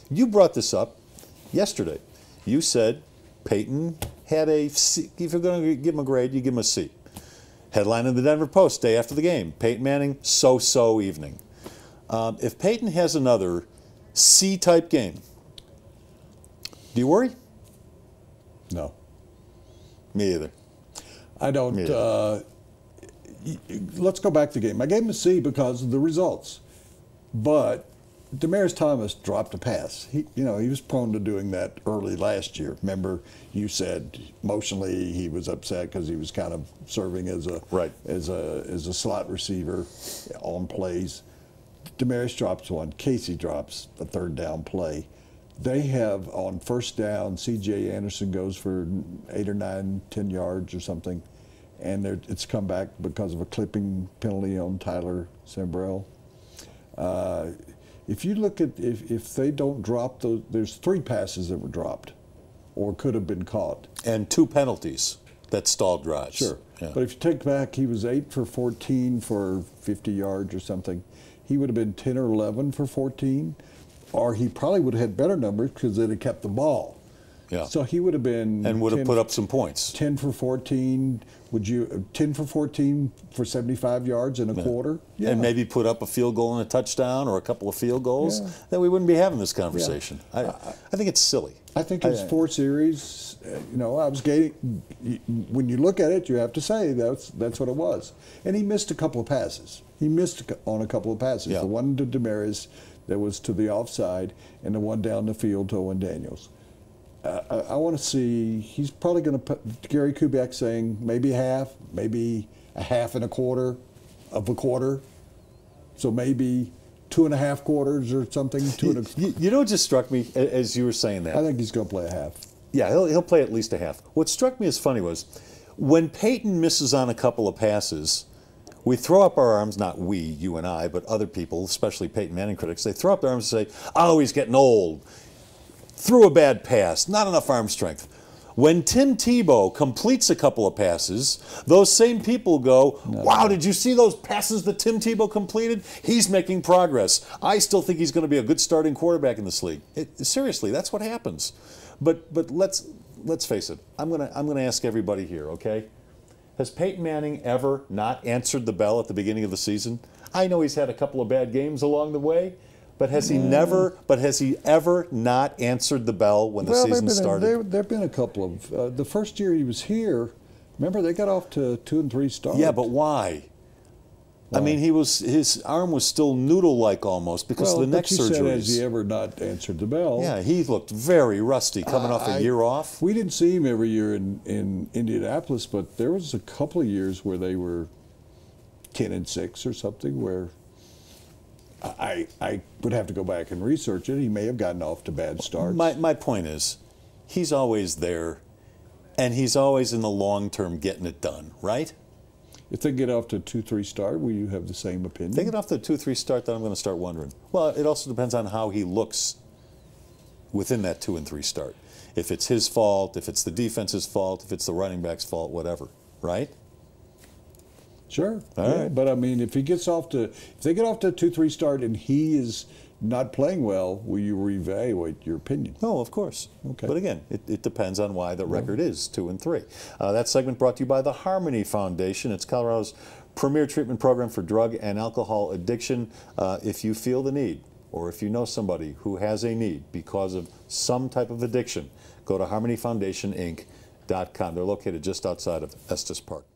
You brought this up yesterday. You said Peyton had a C. If you're going to give him a grade, you give him a C. Headline in the Denver Post day after the game, Peyton Manning, so-so evening. If Peyton has another C-type game, do you worry? No. Me either. I don't. Let's go back to the game. I gave him a C because of the results. But Demaryius Thomas dropped a pass. He was prone to doing that early last year. Remember, you said emotionally he was upset because he was kind of serving as a slot receiver on plays. Demaryius drops one. Casey drops a third down play. They have on first down, C.J. Anderson goes for 8 or 9, 10 yards or something, and it's come back because of a clipping penalty on Tyler Sembrell. If you look at if they don't drop those, there's 3 passes that were dropped, or could have been caught, and 2 penalties that stalled drives. Sure, yeah. But if you take back, he was 8 for 14 for 50 yards or something. He would have been 10 or 11 for 14, or he probably would have had better numbers because they'd have kept the ball. Yeah. So he would have been and would have put up some points. 10 for 14. Would you 10 for 14 for 75 yards in a quarter? Yeah. And maybe put up a field goal and a touchdown or a couple of field goals, then we wouldn't be having this conversation. Yeah. I think it's silly. I think it's 4 series. I was getting. When you look at it, you have to say that's what it was. And he missed a couple of passes. He missed on a couple of passes. Yeah. The one to Demaryius that was to the offside, and the one down the field to Owen Daniels. I want to see. He's probably going to put Gary Kubiak saying maybe half, maybe a half and a quarter of a quarter. So maybe 2.5 quarters or something. You know what just struck me as you were saying that? I think he's going to play a half. Yeah, he'll play at least a half. What struck me as funny was when Peyton misses on a couple of passes, we throw up our arms, not we, you and I, but other people, especially Peyton Manning critics, they throw up their arms and say, oh, he's getting old. Threw a bad pass, not enough arm strength. When Tim Tebow completes a couple of passes, those same people go, wow, did you see those passes that Tim Tebow completed? He's making progress. I still think he's going to be a good starting quarterback in this league. Seriously, that's what happens. But let's face it. I'm gonna ask everybody here, okay? Has Peyton Manning ever not answered the bell at the beginning of the season? I know he's had a couple of bad games along the way, but has he never? But has he ever not answered the bell when the season started? There've been a couple of. The first year he was here, remember they got off to 2 and 3 starts. Yeah, but why? I mean, his arm was still noodle-like almost because of the neck surgeries. Said, has he ever not answered the bell? Yeah, he looked very rusty coming off a year off. We didn't see him every year in Indianapolis, but there was a couple of years where they were 10 and 6 or something where I would have to go back and research it. He may have gotten off to bad starts. My point is, he's always there, and he's always in the long term getting it done, right? If they get off to a 2-3 start, will you have the same opinion? If they get off to a 2-3 start, then I'm going to start wondering. Well, it also depends on how he looks within that 2 and 3 start. If it's his fault, if it's the defense's fault, if it's the running back's fault, whatever, right? Sure. All right. But I mean, if they get off to a 2-3 start and he is not playing well, will you reevaluate your opinion? Oh, of course. Okay. But again, it depends on why the record is 2 and 3. That segment brought to you by the Harmony Foundation. It's Colorado's premier treatment program for drug and alcohol addiction. If you feel the need, or if you know somebody who has a need because of some type of addiction, go to harmonyfoundationinc.com. They're located just outside of Estes Park.